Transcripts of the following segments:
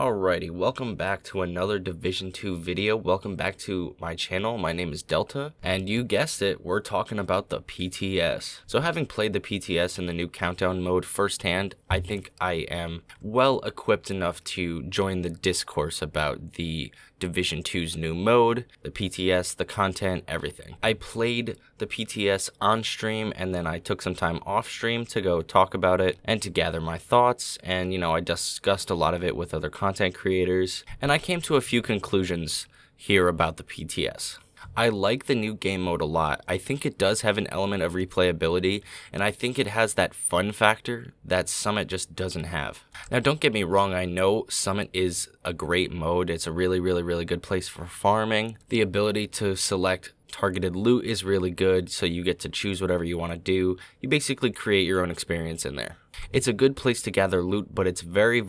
Alrighty, welcome back to another Division 2 video. Welcome back to my channel. My name is Delta, and you guessed it, we're talking about the PTS. So having played the PTS in the new countdown mode firsthand, I think I am well equipped enough to join the discourse about the Division 2's new mode, the PTS, the content, everything. I played the PTS on stream, and then I took some time off stream to go talk about it and to gather my thoughts, and I discussed a lot of it with other content creators, and I came to a few conclusions here about the PTS. I like the new game mode a lot. I think it does have an element of replayability, and I think it has that fun factor that Summit just doesn't have. Now, don't get me wrong, I know Summit is a great mode. It's a really good place for farming. The ability to select targeted loot is really good, so you get to choose whatever you want to do. You basically create your own experience in there. It's a good place to gather loot, but it's very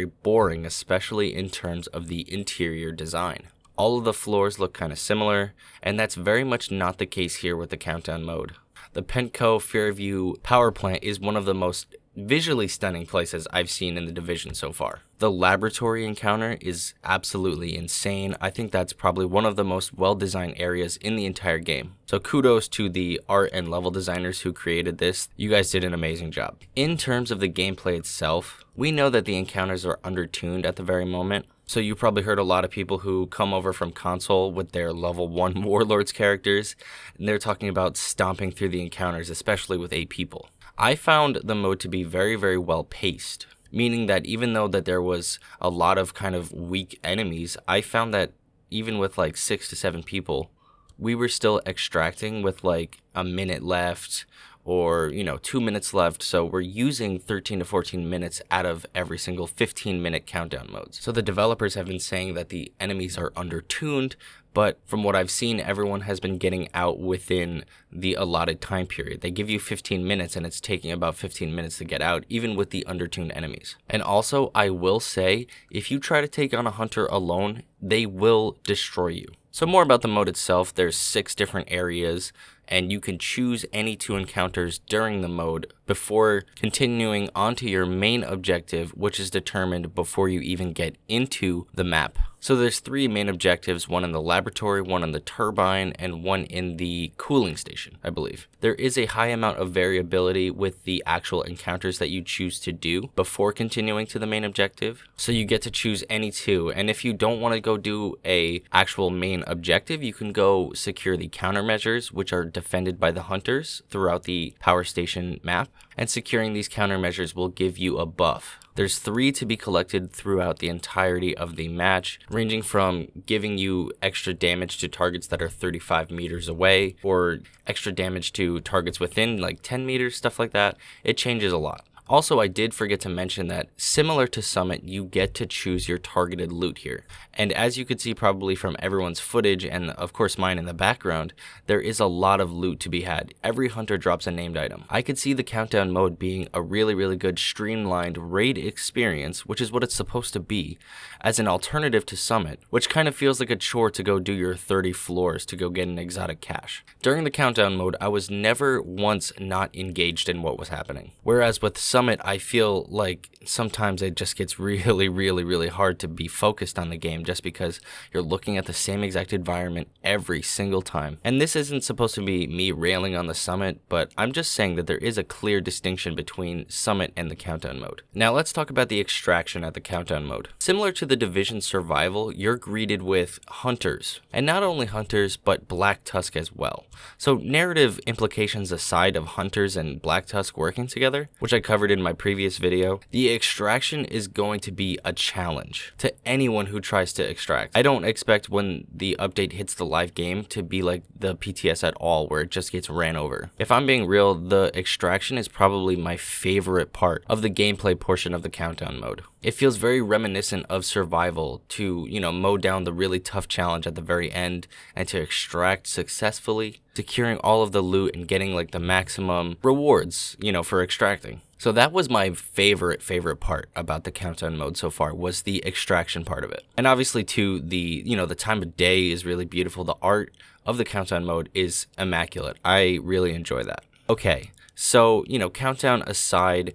boring, especially in terms of the interior design. All of the floors look kind of similar, and that's very much not the case here with the countdown mode. The Pentco Fairview power plant is one of the most visually stunning places I've seen in the Division so far. The laboratory encounter is absolutely insane. I think that's probably one of the most well-designed areas in the entire game. So kudos to the art and level designers who created this. You guys did an amazing job. In terms of the gameplay itself, we know that the encounters are undertuned at the very moment. So you probably heard a lot of people who come over from console with their level 1 Warlords characters, and they're talking about stomping through the encounters, especially with 8 people. I found the mode to be very well paced, meaning that even though that there was a lot of kind of weak enemies, I found that even with like 6 to 7 people, we were still extracting with like a minute left or 2 minutes left, so we're using 13 to 14 minutes out of every single 15-minute countdown modes. So the developers have been saying that the enemies are undertuned, but from what I've seen, everyone has been getting out within the allotted time period. They give you 15 minutes, and it's taking about 15 minutes to get out, even with the undertuned enemies. And also, I will say, if you try to take on a hunter alone, they will destroy you. So more about the mode itself, there's 6 different areas, and you can choose any 2 encounters during the mode before continuing onto your main objective, which is determined before you even get into the map. So there's 3 main objectives, one in the laboratory, one in the turbine, and one in the cooling station, I believe. There is a high amount of variability with the actual encounters that you choose to do before continuing to the main objective. So you get to choose any 2, and if you don't want to go do a actual main objective, you can go secure the countermeasures, which are defended by the hunters throughout the power station map, and securing these countermeasures will give you a buff. There's 3 to be collected throughout the entirety of the match, ranging from giving you extra damage to targets that are 35 meters away, or extra damage to targets within like 10 meters, stuff like that. It changes a lot. Also, I did forget to mention that similar to Summit, you get to choose your targeted loot here. And as you could see probably from everyone's footage and of course mine in the background, there is a lot of loot to be had. Every hunter drops a named item. I could see the countdown mode being a really good streamlined raid experience, which is what it's supposed to be, as an alternative to Summit, which kind of feels like a chore to go do your 30 floors to go get an exotic cache. During the countdown mode, I was never once not engaged in what was happening. Whereas with Summit, I feel like sometimes it just gets really hard to be focused on the game just because you're looking at the same exact environment every single time. And this isn't supposed to be me railing on the Summit, but I'm just saying that there is a clear distinction between Summit and the countdown mode. Now let's talk about the extraction at the countdown mode. Similar to the Division survival, you're greeted with hunters, and not only hunters, but Black Tusk as well. So narrative implications aside of hunters and Black Tusk working together, which I covered in my previous video, the extraction is going to be a challenge to anyone who tries to extract. I don't expect when the update hits the live game to be like the PTS at all, where it just gets ran over. If I'm being real, the extraction is probably my favorite part of the gameplay portion of the countdown mode. It feels very reminiscent of survival to, mow down the really tough challenge at the very end and to extract successfully, securing all of the loot and getting like the maximum rewards, for extracting. So that was my favorite part about the countdown mode so far, was the extraction part of it. And obviously too, the time of day is really beautiful. The art of the countdown mode is immaculate. I really enjoy that. Okay, so, countdown aside,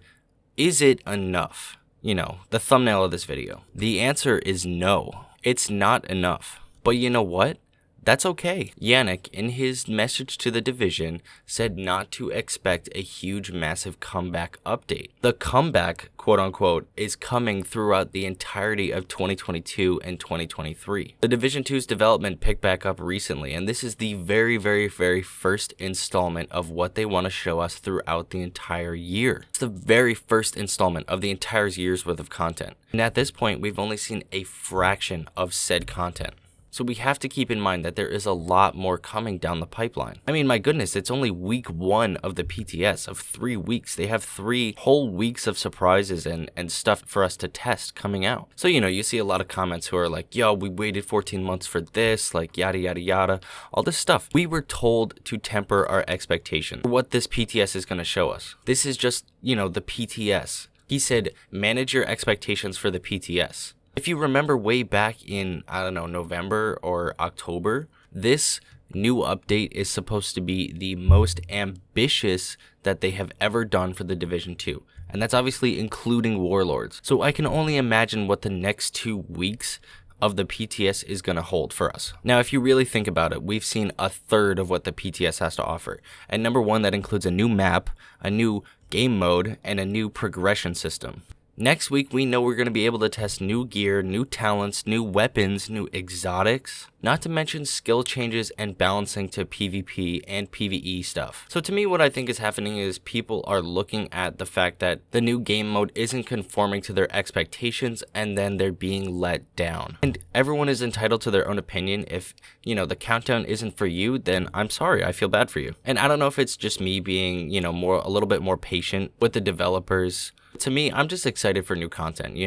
is it enough? the thumbnail of this video. The answer is no. It's not enough. But you know what? That's okay. Yannick, in his message to the division, said not to expect a huge, massive comeback update. The comeback, quote unquote, is coming throughout the entirety of 2022 and 2023. The Division 2's development picked back up recently, and this is the very, very, very first installment of what they want to show us throughout the entire year. It's the very first installment of the entire year's worth of content. And at this point, we've only seen a fraction of said content. So we have to keep in mind that there is a lot more coming down the pipeline. I mean, my goodness, it's only week 1 of the PTS of 3 weeks. They have 3 whole weeks of surprises and stuff for us to test coming out. So, you see a lot of comments who are like, yo, we waited 14 months for this, like yada, yada, yada, all this stuff. We were told to temper our expectations for what this PTS is going to show us. This is just, the PTS. He said, manage your expectations for the PTS. If you remember way back in, November or October, this new update is supposed to be the most ambitious that they have ever done for the Division 2. And that's obviously including Warlords. So I can only imagine what the next 2 weeks of the PTS is going to hold for us. Now, if you really think about it, we've seen a third of what the PTS has to offer. And number 1, that includes a new map, a new game mode, and a new progression system. Next week, we know we're going to be able to test new gear, new talents, new weapons, new exotics, not to mention skill changes and balancing to PvP and PvE stuff. So to me, what I think is happening is people are looking at the fact that the new game mode isn't conforming to their expectations, and then they're being let down. And everyone is entitled to their own opinion. If, the countdown isn't for you, then I'm sorry, I feel bad for you. And I don't know if it's just me being, a little bit more patient with the developers. To me, I'm just excited for new content,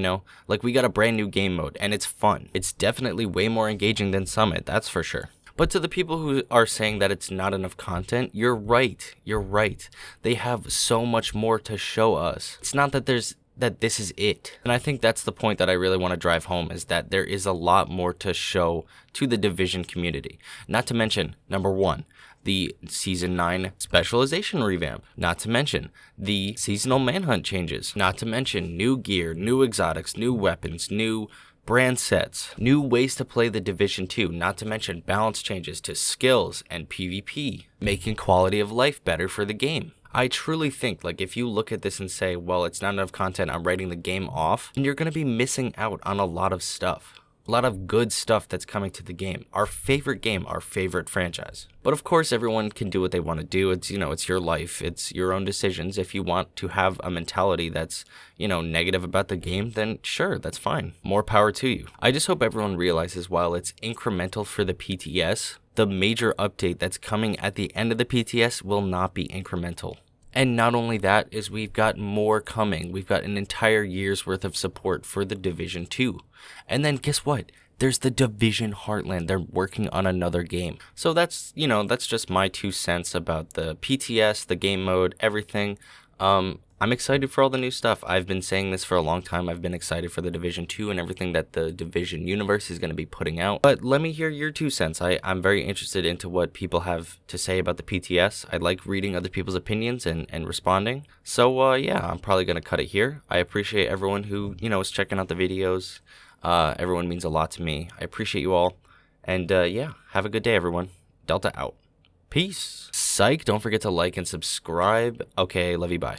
Like, we got a brand new game mode, and it's fun. It's definitely way more engaging than Summit, that's for sure. But to the people who are saying that it's not enough content, you're right. You're right. They have so much more to show us. It's not that this is it. And I think that's the point that I really want to drive home, is that there is a lot more to show to the Division community. Not to mention, number 1, the Season 9 specialization revamp. Not to mention the seasonal manhunt changes. Not to mention new gear, new exotics, new weapons, new brand sets, new ways to play the Division 2, not to mention balance changes to skills and PvP, making quality of life better for the game. I truly think, if you look at this and say, well, it's not enough content, I'm writing the game off, then you're going to be missing out on a lot of stuff. A lot of good stuff that's coming to the game. Our favorite game, our favorite franchise. But of course, everyone can do what they want to do. It's, it's your life. It's your own decisions. If you want to have a mentality that's, negative about the game, then sure, that's fine. More power to you. I just hope everyone realizes while it's incremental for the PTS, the major update that's coming at the end of the PTS will not be incremental. And not only that, is we've got more coming. We've got an entire year's worth of support for the Division 2. And then guess what? There's the Division Heartland. They're working on another game. So that's just my 2 cents about the PTS, the game mode, everything. I'm excited for all the new stuff. I've been saying this for a long time. I've been excited for the Division 2 and everything that the Division universe is going to be putting out. But let me hear your 2 cents. I'm very interested into what people have to say about the PTS. I like reading other people's opinions and responding. So, yeah, I'm probably going to cut it here. I appreciate everyone who, is checking out the videos. Everyone means a lot to me. I appreciate you all. And, yeah, have a good day, everyone. Deltah out. Peace. Psych, don't forget to like and subscribe. Okay, love you, bye.